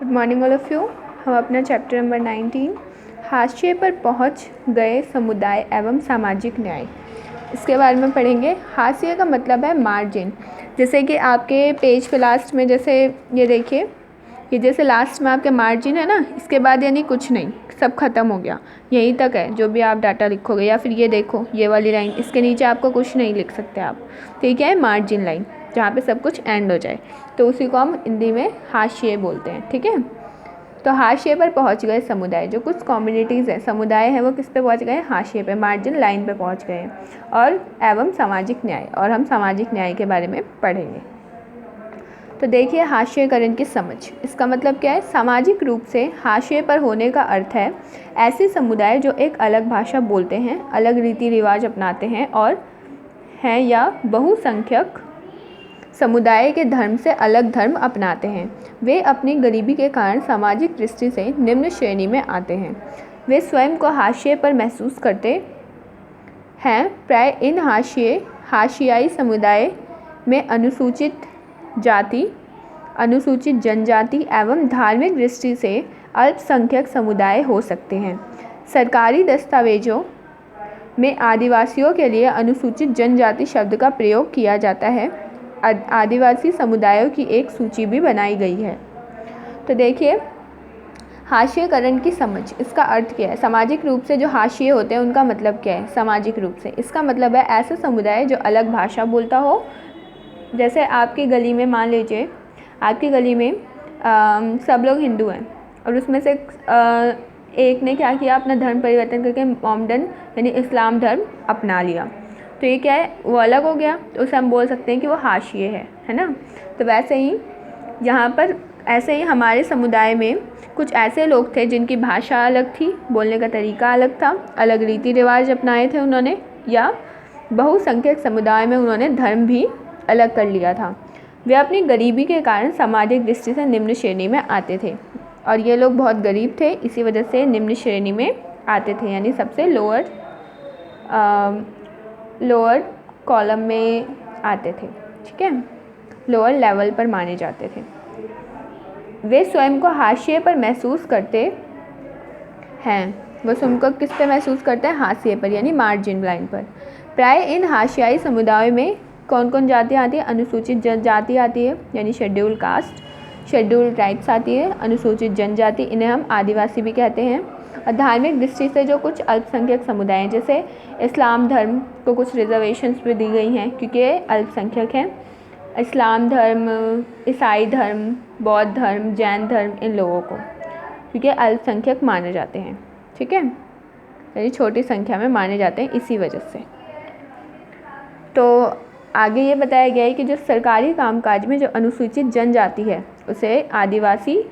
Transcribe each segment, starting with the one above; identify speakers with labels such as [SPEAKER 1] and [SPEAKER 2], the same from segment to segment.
[SPEAKER 1] Good morning all of you. हम अपना chapter number 19 हाशिए पर पहुंच गए समुदाय एवं सामाजिक न्याय इसके बारे में पढ़ेंगे। हाशिए का मतलब है मार्जिन। जैसे कि आपके पेज पे लास्ट में जैसे ये देखिए, ये जैसे लास्ट में आपके मार्जिन है ना, इसके बाद यानी कुछ नहीं, सब ख़त्म हो गया, यहीं तक है जो भी आप डाटा लिखोगे। या फिर ये देखो, ये वाली लाइन, इसके नीचे आपको कुछ नहीं लिख सकते आप। ठीक है, मार्जिन लाइन जहाँ पे सब कुछ एंड हो जाए, तो उसी को हम हिंदी में हाशिए बोलते हैं। ठीक है, तो हाशिए पर पहुंच गए समुदाय, जो कुछ कम्युनिटीज़ हैं, समुदाय हैं, वो किस पे पहुंच गए? हाशिए पे, मार्जिन लाइन पे पहुंच गए। और एवं सामाजिक न्याय, और हम सामाजिक न्याय के बारे में पढ़ेंगे। तो देखिए, हाशिएकरण की समझ, इसका मतलब क्या है? सामाजिक रूप से हाशिए पर होने का अर्थ है ऐसे समुदाय जो एक अलग भाषा बोलते हैं, अलग रीति रिवाज अपनाते हैं और हैं, या बहुसंख्यक समुदाय के धर्म से अलग धर्म अपनाते हैं। वे अपनी गरीबी के कारण सामाजिक दृष्टि से निम्न श्रेणी में आते हैं। वे स्वयं को हाशिए पर महसूस करते हैं। प्राय इन हाशियाई समुदाय में अनुसूचित जाति, अनुसूचित जनजाति एवं धार्मिक दृष्टि से अल्पसंख्यक समुदाय हो सकते हैं। सरकारी दस्तावेजों में आदिवासियों के लिए अनुसूचित जनजाति शब्द का प्रयोग किया जाता है। आदिवासी समुदायों की एक सूची भी बनाई गई है। तो देखिए, हाशिएकरण की समझ, इसका अर्थ क्या है? सामाजिक रूप से जो हाशिए होते हैं उनका मतलब क्या है? सामाजिक रूप से इसका मतलब है ऐसा समुदाय जो अलग भाषा बोलता हो। जैसे आपकी गली में, मान लीजिए आपकी गली में सब लोग हिंदू हैं और उसमें से एक ने क्या किया, अपना धर्म परिवर्तन करके मोमडन यानी इस्लाम धर्म अपना लिया, तो ये क्या है? वो अलग हो गया, तो उसे हम बोल सकते हैं कि वो हाशिए है ना। तो वैसे ही यहाँ पर, ऐसे ही हमारे समुदाय में कुछ ऐसे लोग थे जिनकी भाषा अलग थी, बोलने का तरीका अलग था, अलग रीति रिवाज अपनाए थे उन्होंने, या बहुसंख्यक समुदाय में उन्होंने धर्म भी अलग कर लिया था। वे अपनी गरीबी के कारण सामाजिक दृष्टि से निम्न श्रेणी में आते थे, और ये लोग बहुत गरीब थे, इसी वजह से निम्न श्रेणी में आते थे, यानी सबसे लोअर कॉलम में आते थे। ठीक है, लोअर लेवल पर माने जाते थे। वे स्वयं को हाशिए पर महसूस करते हैं। वो स्वयं को किस पे महसूस करते हैं? हाशिए पर, यानी मार्जिन लाइन पर। प्राय इन हाशियाई समुदायों में कौन कौन जातियाँ आती है? अनुसूचित जनजाति आती है, यानी शेड्यूल कास्ट, शेड्यूल ट्राइब्स आती है, अनुसूचित जनजाति, इन्हें हम आदिवासी भी कहते हैं। और धार्मिक दृष्टि से जो कुछ अल्पसंख्यक समुदाय हैं, जैसे इस्लाम धर्म को कुछ रिजर्वेशंस भी दी गई हैं क्योंकि ये अल्पसंख्यक हैं। इस्लाम धर्म, ईसाई धर्म, बौद्ध धर्म, जैन धर्म, इन लोगों को क्योंकि अल्पसंख्यक माने जाते हैं। ठीक है, यानी छोटी संख्या में माने जाते हैं, इसी वजह से। तो आगे ये बताया गया है कि जो सरकारी कामकाज में जो अनुसूचित जनजाति है उसे आदिवासी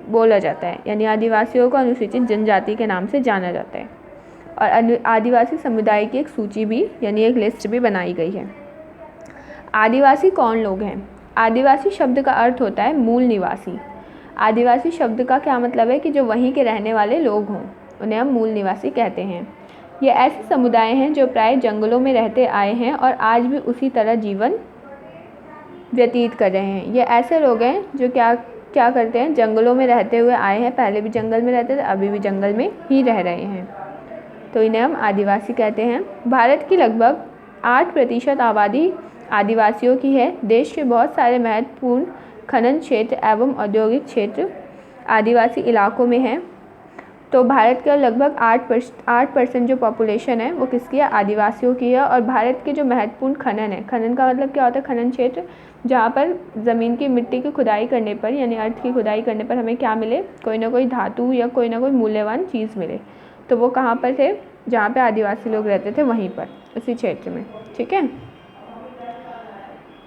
[SPEAKER 1] बोला जाता है, यानी आदिवासियों को अनुसूचित जनजाति के नाम से जाना जाता है। और आदिवासी समुदाय की एक सूची भी, यानी एक लिस्ट भी बनाई गई है। आदिवासी कौन लोग हैं? आदिवासी शब्द का अर्थ होता है मूल निवासी। आदिवासी शब्द का क्या मतलब है? कि जो वहीं के रहने वाले लोग हों, उन्हें हम मूल निवासी कहते हैं। ये ऐसे समुदाय हैं जो प्राय जंगलों में रहते आए हैं और आज भी उसी तरह जीवन व्यतीत कर रहे हैं। ये ऐसे लोग हैं जो क्या करते हैं? जंगलों में रहते हुए आए हैं, पहले भी जंगल में रहते थे, अभी भी जंगल में ही रह रहे हैं, तो इन्हें हम आदिवासी कहते हैं। भारत की लगभग 8% आबादी आदिवासियों की है। देश के बहुत सारे महत्वपूर्ण खनन क्षेत्र एवं औद्योगिक क्षेत्र आदिवासी इलाकों में हैं। तो भारत का लगभग 8% जो पॉपुलेशन है वो किसकी है? आदिवासियों की है। और भारत के जो महत्वपूर्ण खनन है, खनन का मतलब क्या होता है? खनन क्षेत्र, जहाँ पर ज़मीन की मिट्टी की खुदाई करने पर, यानी अर्थ की खुदाई करने पर हमें क्या मिले? कोई ना कोई धातु या कोई ना कोई मूल्यवान चीज़ मिले। तो वो कहाँ पर थे? जहाँ पे आदिवासी लोग रहते थे, वहीं पर, उसी क्षेत्र में। ठीक है,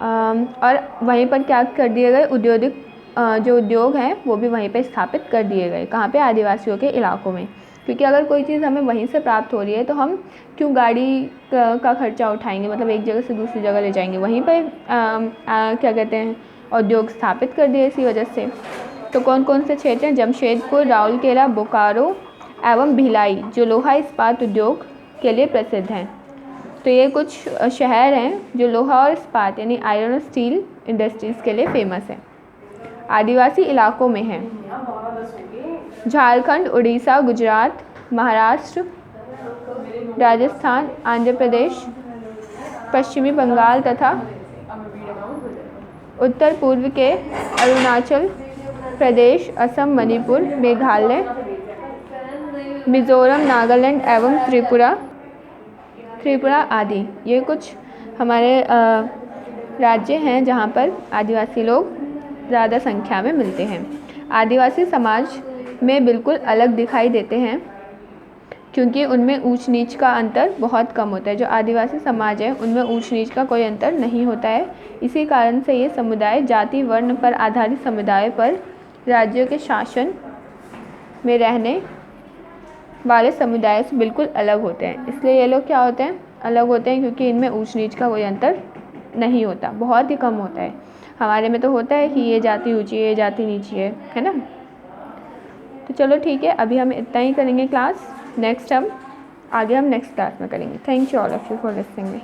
[SPEAKER 1] और वहीं पर क्या कर दिए गए? जो उद्योग हैं वो भी वहीं पे स्थापित कर दिए गए। कहाँ पे? आदिवासियों के इलाकों में। क्योंकि अगर कोई चीज़ हमें वहीं से प्राप्त हो रही है तो हम क्यों गाड़ी का खर्चा उठाएंगे? मतलब एक जगह से दूसरी जगह ले जाएंगे, वहीं पर क्या कहते हैं, उद्योग स्थापित कर दिए इसी वजह से। तो कौन कौन से क्षेत्र हैं? जमशेदपुर, राउरकेला, बोकारो एवं भिलाई, जो लोहा इस्पात उद्योग के लिए प्रसिद्ध हैं। तो ये कुछ शहर हैं जो लोहा और इस्पात, यानी आयरन और स्टील इंडस्ट्रीज़ के लिए फेमस है। आदिवासी इलाकों में हैं। झारखंड, उड़ीसा, गुजरात, महाराष्ट्र, राजस्थान, आंध्र प्रदेश, पश्चिमी बंगाल तथा उत्तर पूर्व के अरुणाचल प्रदेश, असम, मणिपुर, मेघालय, मिज़ोरम, नागालैंड एवं त्रिपुरा आदि। ये कुछ हमारे राज्य हैं जहाँ पर आदिवासी लोग ज़्यादा संख्या में मिलते हैं। आदिवासी समाज में बिल्कुल अलग दिखाई देते हैं क्योंकि उनमें ऊंच नीच का अंतर बहुत कम होता है। जो आदिवासी समाज है उनमें ऊंच नीच का कोई अंतर नहीं होता है। इसी कारण से ये समुदाय जाति वर्ण पर आधारित समुदाय पर राज्यों के शासन में रहने वाले समुदाय से बिल्कुल अलग होते हैं। इसलिए ये लोग क्या होते हैं, अलग होते हैं, क्योंकि इनमें ऊंच नीच का कोई अंतर नहीं होता, बहुत ही कम होता है। हमारे में तो होता है कि ये जाति ऊंची है, ये जाति नीची है ना। तो चलो ठीक है, अभी हम इतना ही करेंगे क्लास। नेक्स्ट क्लास में करेंगे। Thank you all of you for listening me.